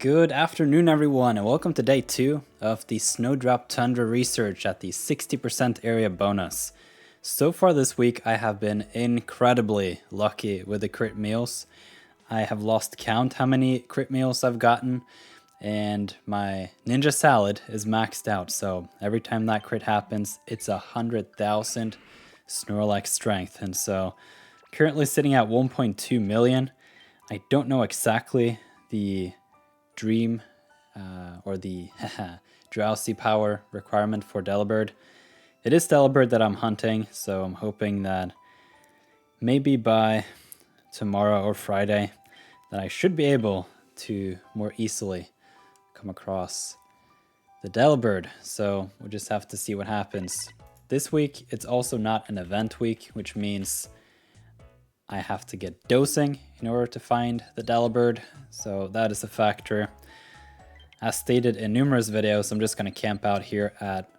Good afternoon, everyone, and welcome to day 2 of the Snowdrop Tundra Research at the 60% area bonus. So far this week, I have been incredibly lucky with the crit meals. I have lost count how many crit meals I've gotten, and my ninja salad is maxed out, so every time that crit happens, it's 100,000 Snorlax strength, and so currently sitting at 1.2 million. I don't know exactly the dream or the drowsy power requirement for Delibird. It is Delibird that I'm hunting, so I'm hoping that maybe by tomorrow or Friday that I should be able to more easily come across the Delibird. So we'll just have to see what happens. This week it's also not an event week, which means I have to get Dozing in order to find the Delibird, so that is a factor. As stated in numerous videos, I'm just going to camp out here at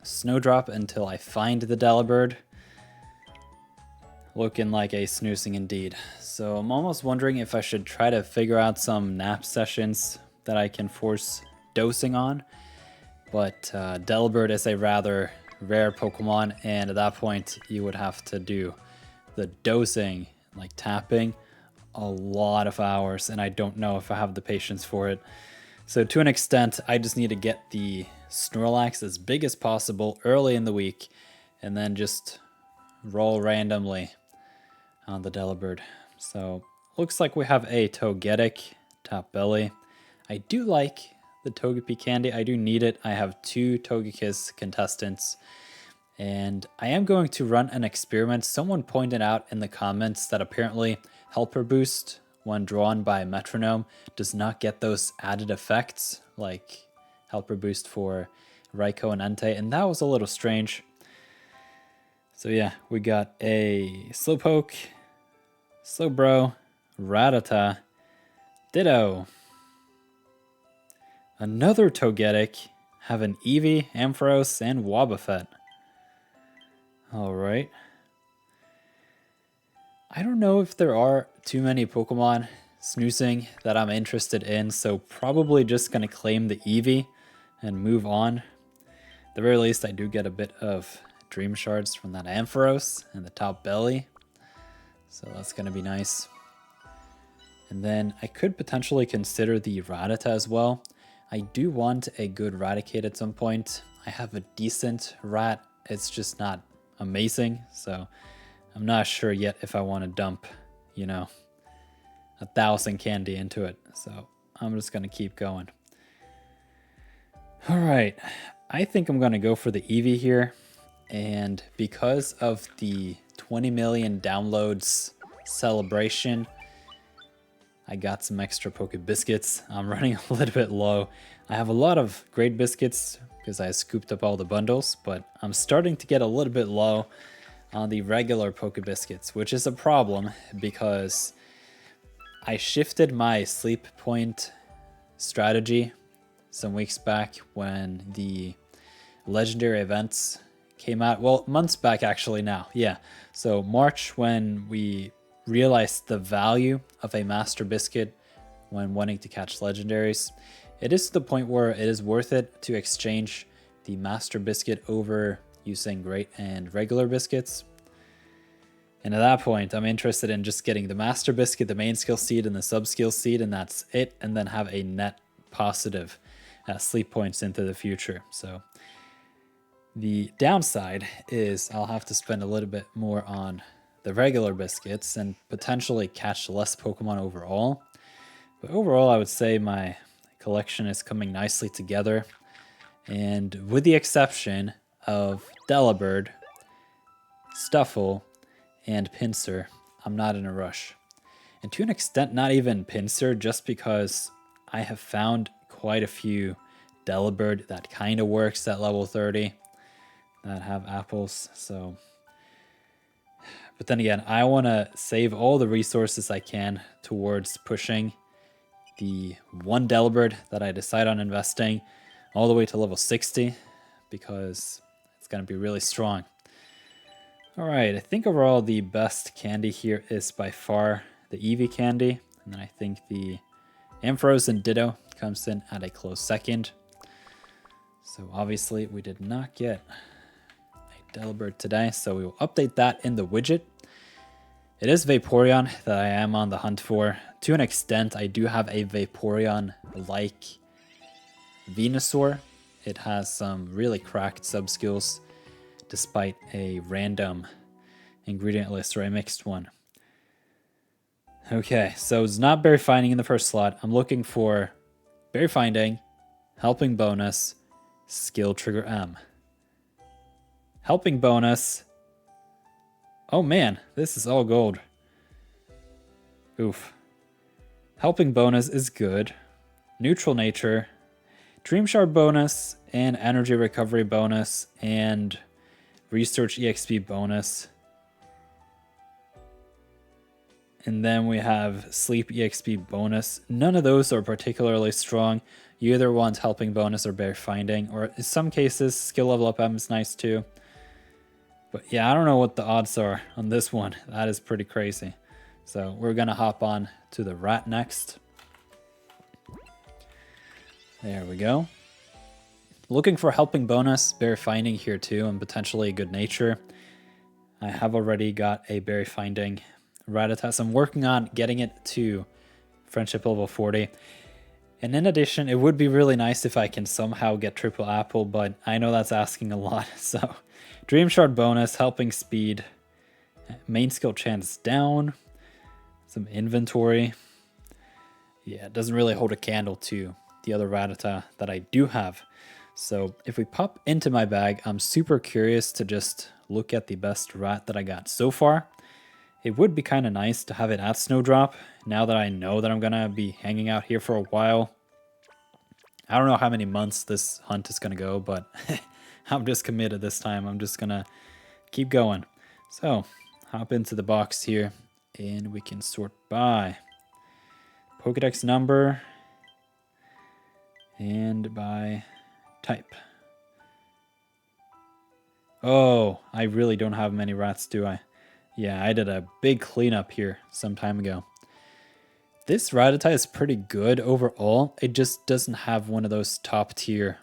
Snowdrop until I find the Delibird. Looking like a snoozing indeed. So I'm almost wondering if I should try to figure out some nap sessions that I can force Dozing on. But Delibird is a rather rare Pokemon, and at that point you would have to do the Dozing, like tapping, a lot of hours, and I don't know if I have the patience for it. So to an extent, I just need to get the Snorlax as big as possible early in the week, and then just roll randomly on the Delibird. So looks like we have a Togetic top belly. I do like the Togepi candy. I do need it. I have 2 Togekiss contestants. And I am going to run an experiment. Someone pointed out in the comments that apparently Helper Boost, when drawn by Metronome, does not get those added effects like Helper Boost for Raikou and Entei, and that was a little strange. So yeah, we got a Slowpoke, Slowbro, Rattata, Ditto, another Togetic, have an Eevee, Ampharos, and Wobbuffet. Alright. I don't know if there are too many Pokemon snoozing that I'm interested in, so probably just going to claim the Eevee and move on. At the very least, I do get a bit of Dream Shards from that Ampharos and the top belly, so that's going to be nice. And then I could potentially consider the Rattata as well. I do want a good Raticate at some point. I have a decent Rat, it's just not amazing, so I'm not sure yet if I want to dump, 1,000 candy into it, so I'm just going to keep going. Alright, I think I'm going to go for the Eevee here, and because of the 20 million downloads celebration, I got some extra Poke Biscuits. I'm running a little bit low. I have a lot of great biscuits because I scooped up all the bundles, but I'm starting to get a little bit low on the regular Poke Biscuits, which is a problem because I shifted my sleep point strategy some weeks back when the legendary events came out. Well, months back actually now, yeah. So March, when we realized the value of a Master Biscuit when wanting to catch legendaries, it is to the point where it is worth it to exchange the Master Biscuit over using Great and regular biscuits. And at that point, I'm interested in just getting the Master Biscuit, the main skill seed, and the sub-skill seed, and that's it, and then have a net positive sleep points into the future. So the downside is I'll have to spend a little bit more on the regular biscuits and potentially catch less Pokemon overall. But overall, I would say my collection is coming nicely together, and with the exception of Delibird, Stuffle, and Pinsir, I'm not in a rush. And to an extent, not even Pinsir, just because I have found quite a few Delibird that kind of works at level 30 that have apples, so. But then again, I want to save all the resources I can towards pushing the one Delibird that I decide on investing all the way to level 60, because it's going to be really strong. Alright, I think overall the best candy here is by far the Eevee candy, and then I think the Ampharos and Ditto comes in at a close second. So obviously we did not get a Delibird today, so we will update that in the widget. It is Vaporeon that I am on the hunt for. To an extent, I do have a Vaporeon-like Venusaur. It has some really cracked sub-skills, despite a random ingredient list or a mixed one. Okay, so it's not berry finding in the first slot. I'm looking for berry finding, helping bonus, skill trigger M. Helping bonus. Oh man, this is all gold. Oof. Helping bonus is good. Neutral nature, dream shard bonus, and energy recovery bonus, and research EXP bonus. And then we have sleep EXP bonus. None of those are particularly strong. You either want helping bonus or berry finding, or in some cases, skill level up M is nice too. But yeah, I don't know what the odds are on this one. That is pretty crazy. So we're gonna hop on to the rat next. There we go. Looking for helping bonus, berry finding here too, and potentially good nature. I have already got a berry finding Rattata, so I'm working on getting it to friendship level 40. And in addition, it would be really nice if I can somehow get triple apple, but I know that's asking a lot. So dream shard bonus, helping speed, main skill chance down, some inventory. Yeah, it doesn't really hold a candle to the other Rattata that I do have. So if we pop into my bag, I'm super curious to just look at the best rat that I got so far. It would be kind of nice to have it at Snowdrop, now that I know that I'm going to be hanging out here for a while. I don't know how many months this hunt is going to go, but I'm just committed this time. I'm just going to keep going. So, hop into the box here, and we can sort by Pokédex number and by type. Oh, I really don't have many rats, do I? Yeah, I did a big cleanup here some time ago. This Rattata is pretty good overall. It just doesn't have one of those top tier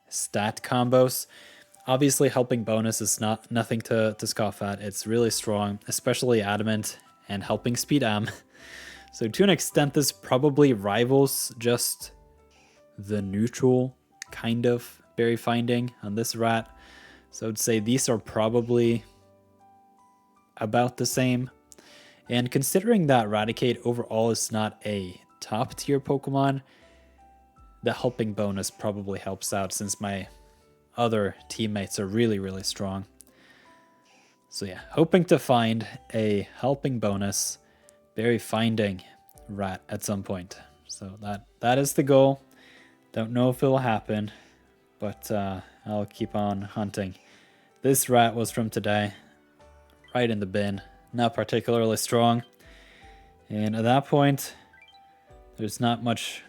stat combos. Obviously, helping bonus is nothing to scoff at. It's really strong, especially adamant and helping speed M. So to an extent, this probably rivals just the neutral kind of berry finding on this rat. So I'd say these are probably about the same. And considering that Raticate overall is not a top tier Pokemon, the helping bonus probably helps out since my other teammates are really, really strong. So yeah, hoping to find a helping bonus, berry finding rat at some point. So that is the goal. Don't know if it'll happen, but I'll keep on hunting. This rat was from today. Right in the bin, not particularly strong. And at that point, there's not much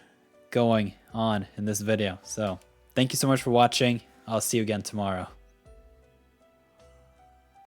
going on in this video. So thank you so much for watching. I'll see you again tomorrow.